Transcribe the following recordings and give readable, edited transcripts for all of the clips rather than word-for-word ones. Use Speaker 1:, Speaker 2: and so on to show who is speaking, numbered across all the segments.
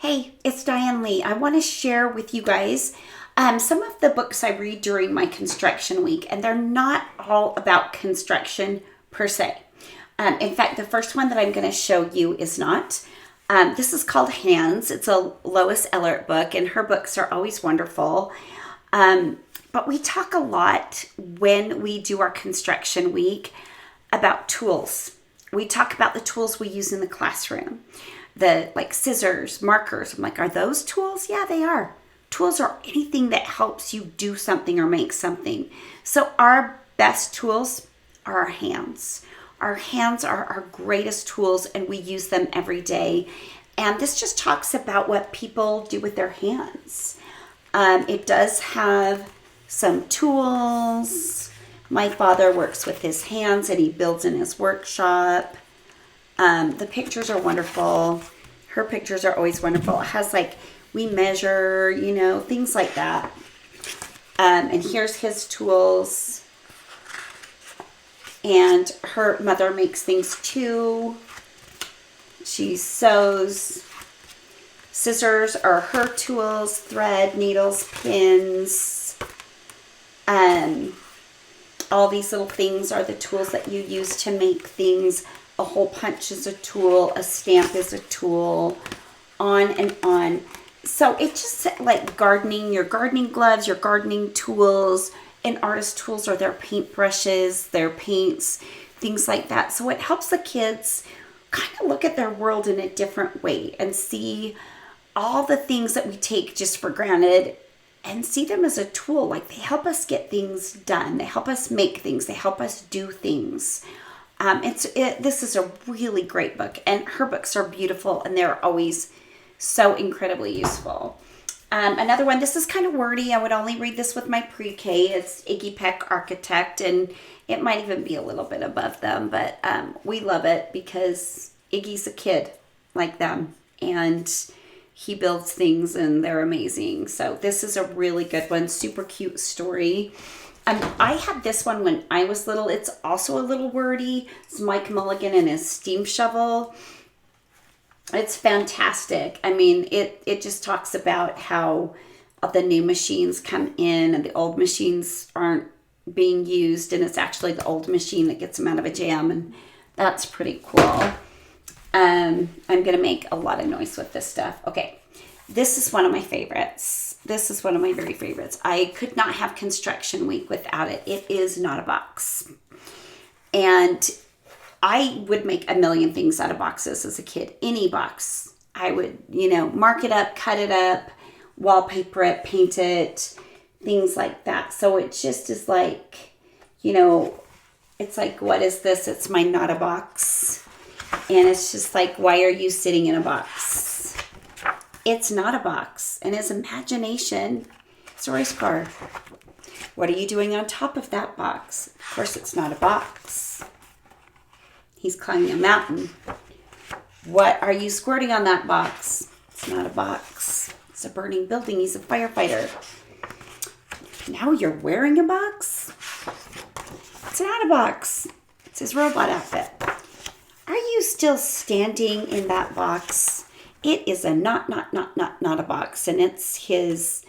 Speaker 1: Hey, it's Diane Lee. I want to share with you guys some of the books I read during my construction week, and they're not all about construction per se. In fact, the first one that I'm going to show you is not. This is called Hands. It's a Lois Ehlert book, and her books are always wonderful. But we talk a lot when we do our construction week about tools. We talk about the tools we use in the classroom. The like scissors, markers. I'm like, are those tools? Yeah, they are. Tools are anything that helps you do something or make something. So our best tools are our hands. Our hands are our greatest tools, and we use them every day. And this just talks about what people do with their hands. It does have some tools. My father works with his hands, and he builds in his workshop. The pictures are wonderful. Her pictures are always wonderful. It has like, we measure, things like that. And here's his tools. And her mother makes things too. She sews. Scissors are her tools. Thread, needles, pins. All these little things are the tools that you use to make things. A hole punch is a tool, a stamp is a tool, on and on. So it's just like gardening, your gardening gloves, your gardening tools, and artist tools are their paintbrushes, their paints, things like that. So it helps the kids kind of look at their world in a different way and see all the things that we take just for granted and see them as a tool. Like, they help us get things done. They help us make things. They help us do things. This is a really great book, and her books are beautiful, and they're always so incredibly useful. Another one, this is kind of wordy. I would only read this with my pre-K. It's Iggy, Peck, Architect, and it might even be a little bit above them, but we love it because Iggy's a kid like them, and he builds things, and they're amazing. So this is a really good one, super cute story. I had this one when I was little. It's also a little wordy. It's Mike Mulligan and his steam shovel. It's fantastic. I mean, it just talks about how the new machines come in and the old machines aren't being used, and it's actually the old machine that gets them out of a jam, and that's pretty cool. I'm going to make a lot of noise with this stuff. Okay, this is one of my favorites. This is one of my very favorites. I could not have construction week without it. It is Not a Box. And I would make a million things out of boxes as a kid. Any box. I would, mark it up, cut it up, wallpaper it, paint it, things like that. So it just is like, it's like, what is this? It's my Not a Box. And it's just like, why are you sitting in a box? It's not a box, and his imagination is a race car. What are you doing on top of that box? Of course, it's not a box. He's climbing a mountain. What are you squirting on that box? It's not a box. It's a burning building. He's a firefighter. Now you're wearing a box? It's not a box. It's his robot outfit. Are you still standing in that box? It is a not a box. And it's his,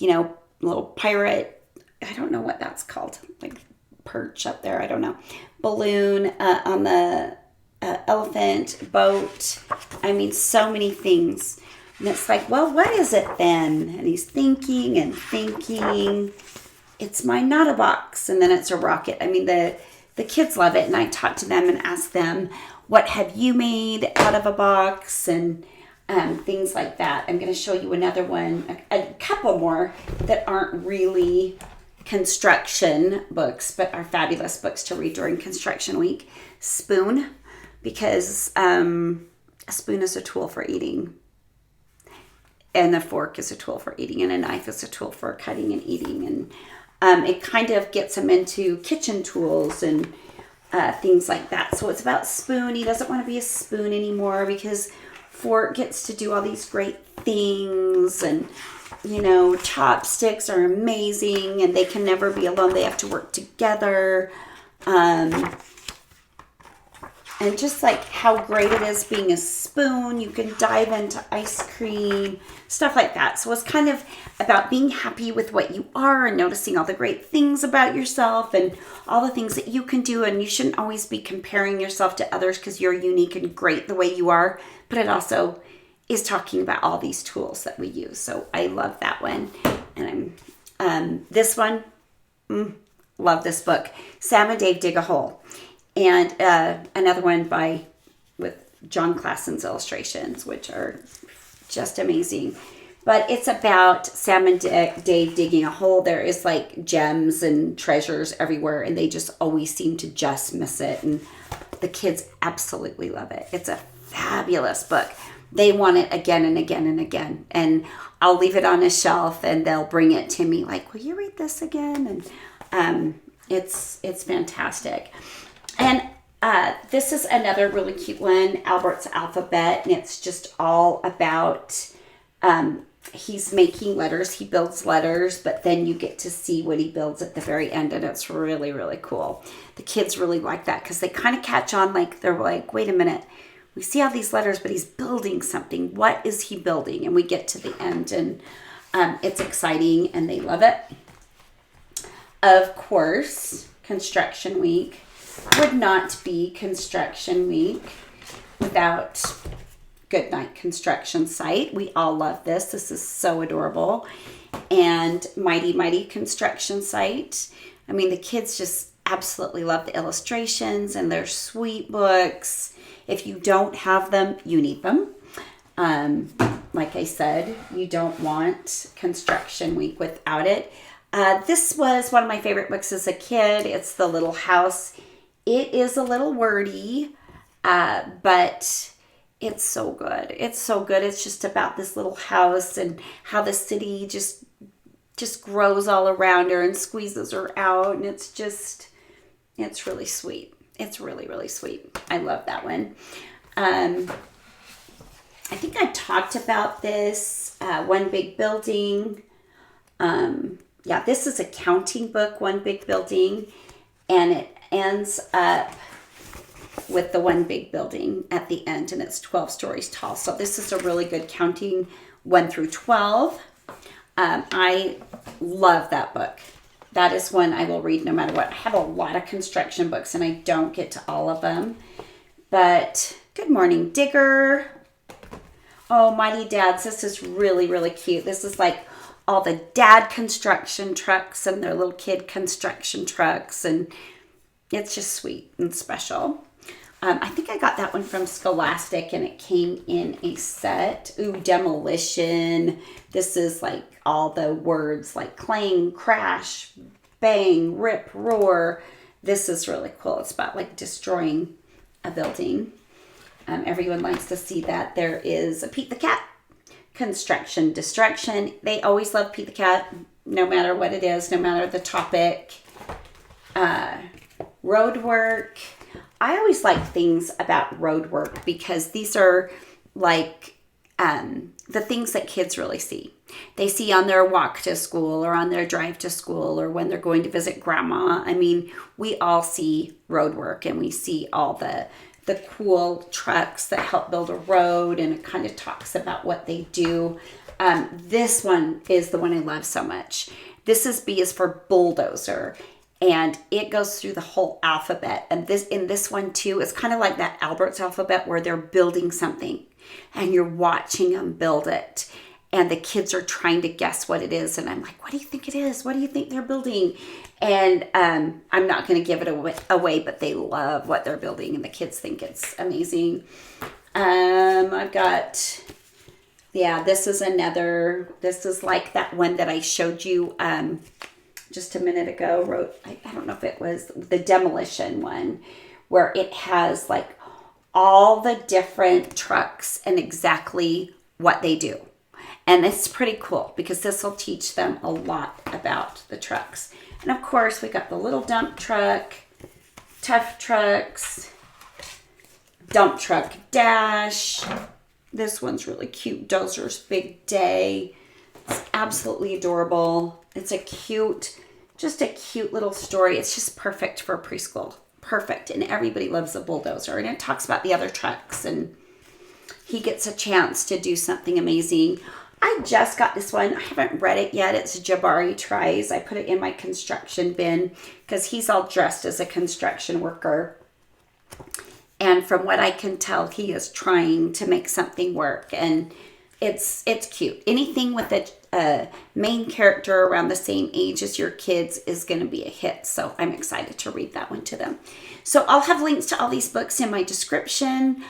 Speaker 1: little pirate. I don't know what that's called. Like perch up there. I don't know. Balloon on the elephant boat. I mean, so many things. And it's like, well, what is it then? And he's thinking and thinking. It's my Not a Box. And then it's a rocket. I mean, the kids love it. And I talk to them and ask them, what have you made out of a box? And things like that. I'm going to show you another one, a couple more that aren't really construction books, but are fabulous books to read during construction week. Spoon, because a spoon is a tool for eating, and a fork is a tool for eating, and a knife is a tool for cutting and eating. And it kind of gets him into kitchen tools and things like that. So it's about spoon. He doesn't want to be a spoon anymore because fork gets to do all these great things, and chopsticks are amazing, and they can never be alone. They have to work together. And just like how great it is being a spoon. You can dive into ice cream, stuff like that. So it's kind of about being happy with what you are and noticing all the great things about yourself and all the things that you can do. And you shouldn't always be comparing yourself to others because you're unique and great the way you are. But it also is talking about all these tools that we use. So I love that one. And this one, love this book. Sam and Dave Dig a Hole. And another one with John Klassen's illustrations, which are just amazing. But it's about Sam and Dave digging a hole. There is like gems and treasures everywhere, and they just always seem to just miss it. And the kids absolutely love it. It's a fabulous book. They want it again and again and again. And I'll leave it on a shelf, and they'll bring it to me like, will you read this again? And it's fantastic. And this is another really cute one, Albert's Alphabet, and it's just all about, he's making letters, he builds letters, but then you get to see what he builds at the very end, and it's really, really cool. The kids really like that because they kind of catch on, like, they're like, wait a minute, we see all these letters, but he's building something. What is he building? And we get to the end, and it's exciting, and they love it. Of course, Construction Week would not be Construction Week without Goodnight Construction Site. We all love this. This is so adorable. And Mighty Mighty Construction Site. I mean, the kids just absolutely love the illustrations, and they're sweet books. If you don't have them, you need them. Like I said, you don't want Construction Week without it. This was one of my favorite books as a kid. It's The Little House. It is a little wordy, but it's so good. It's so good. It's just about this little house and how the city just grows all around her and squeezes her out. And it's really sweet. It's really, really sweet. I love that one. I think I talked about this, One Big Building. Yeah, this is a counting book, One Big Building, and it ends up with the one big building at the end, and it's 12 stories tall. So this is a really good counting 1 through 12. I love that book. That is one I will read no matter what. I have a lot of construction books, and I don't get to all of them. But Good Morning Digger. Oh, Mighty Dads. This is really, really cute. This is like all the dad construction trucks and their little kid construction trucks, and it's just sweet and special. I think I got that one from Scholastic, and it came in a set. Ooh, Demolition. This is like all the words like clang, crash, bang, rip, roar. This is really cool. It's about like destroying a building. Everyone likes to see that. There is a Pete the Cat. Construction Destruction. They always love Pete the Cat, no matter what it is, no matter the topic. Roadwork. I always like things about Roadwork because these are like the things that kids really see. They see on their walk to school or on their drive to school or when they're going to visit grandma. I mean, we all see Roadwork, and we see all the cool trucks that help build a road, and it kind of talks about what they do. This one is the one I love so much. This is B is for Bulldozer, and it goes through the whole alphabet. And in this one too, it's kind of like that Albert's alphabet where they're building something and you're watching them build it. And the kids are trying to guess what it is. And I'm like, what do you think it is? What do you think they're building? And I'm not going to give it away, but they love what they're building. And the kids think it's amazing. I've got, this is like that one that I showed you just a minute ago. I don't know if it was the Demolition one, where it has like all the different trucks and exactly what they do. And it's pretty cool because this will teach them a lot about the trucks. And of course, we got the little dump truck, tough trucks, dump truck dash. This one's really cute. Dozer's Big Day. It's absolutely adorable. It's just a cute little story. It's just perfect for preschool. perfect, and everybody loves the Bulldozer. And it talks about the other trucks, and he gets a chance to do something amazing. I just got this one. I haven't read it yet. It's Jabari Tries. I put it in my construction bin because he's all dressed as a construction worker. And from what I can tell, he is trying to make something work. And it's cute. Anything with a main character around the same age as your kids is going to be a hit. So I'm excited to read that one to them. So I'll have links to all these books in my description.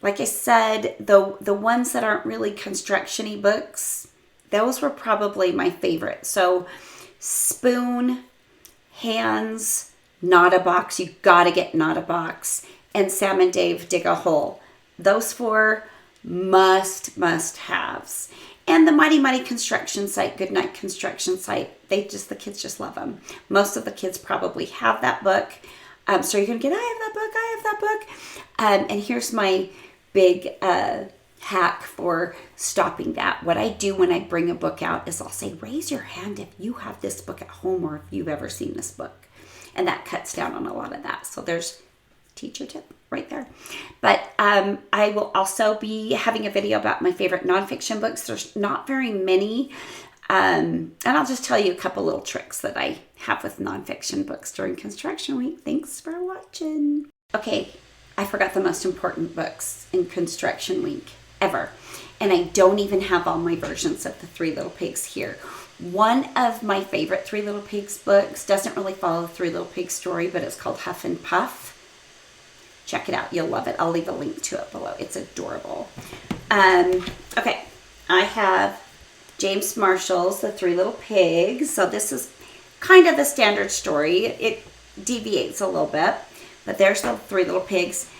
Speaker 1: Like I said, the ones that aren't really construction-y books, those were probably my favorite. So Spoon, Hands, Not a Box, you gotta get Not a Box, and Sam and Dave Dig a Hole. Those 4 must-haves. And the Mighty Mighty construction site, Goodnight construction site, the kids just love them. Most of the kids probably have that book. So you're going to get, I have that book. And here's my big hack for stopping that. What I do when I bring a book out is I'll say, raise your hand if you have this book at home or if you've ever seen this book. And that cuts down on a lot of that. So there's teacher tip right there. But I will also be having a video about my favorite nonfiction books. There's not very many. And I'll just tell you a couple little tricks that I have with nonfiction books during construction week. Thanks for watching. Okay, I forgot the most important books in construction week ever. And I don't even have all my versions of the Three Little Pigs here. One of my favorite Three Little Pigs books doesn't really follow the Three Little Pigs story, but it's called Huff and Puff. Check it out. You'll love it. I'll leave a link to it below. It's adorable. Okay, I have James Marshall's The Three Little Pigs. So this is kind of the standard story. It deviates a little bit, but there's the Three Little Pigs.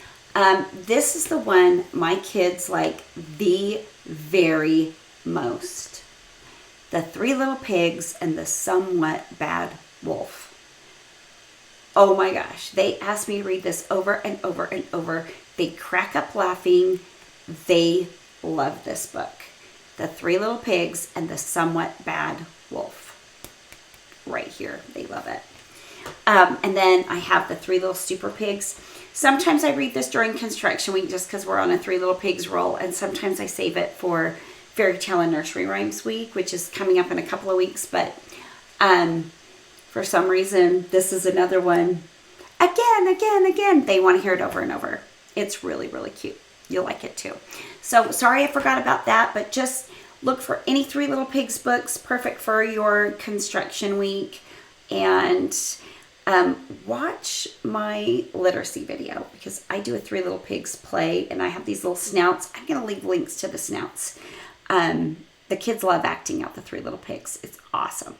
Speaker 1: This is the one my kids like the very most. The Three Little Pigs and the Somewhat Bad Wolf. Oh my gosh. They asked me to read this over and over and over. They crack up laughing. They love this book. The Three Little Pigs and the Somewhat Bad Wolf. Right here. They love it. And then I have the Three Little Super Pigs. Sometimes I read this during construction week just because we're on a Three Little Pigs roll. And sometimes I save it for Fairy Tale and Nursery Rhymes week, which is coming up in a couple of weeks. But for some reason, this is another one. Again. They want to hear it over and over. It's really, really cute. You'll like it too. So sorry I forgot about that, but just look for any Three Little Pigs books, perfect for your construction week. And watch my literacy video because I do a Three Little Pigs play and I have these little snouts. I'm going to leave links to the snouts. The kids love acting out the Three Little Pigs. It's awesome.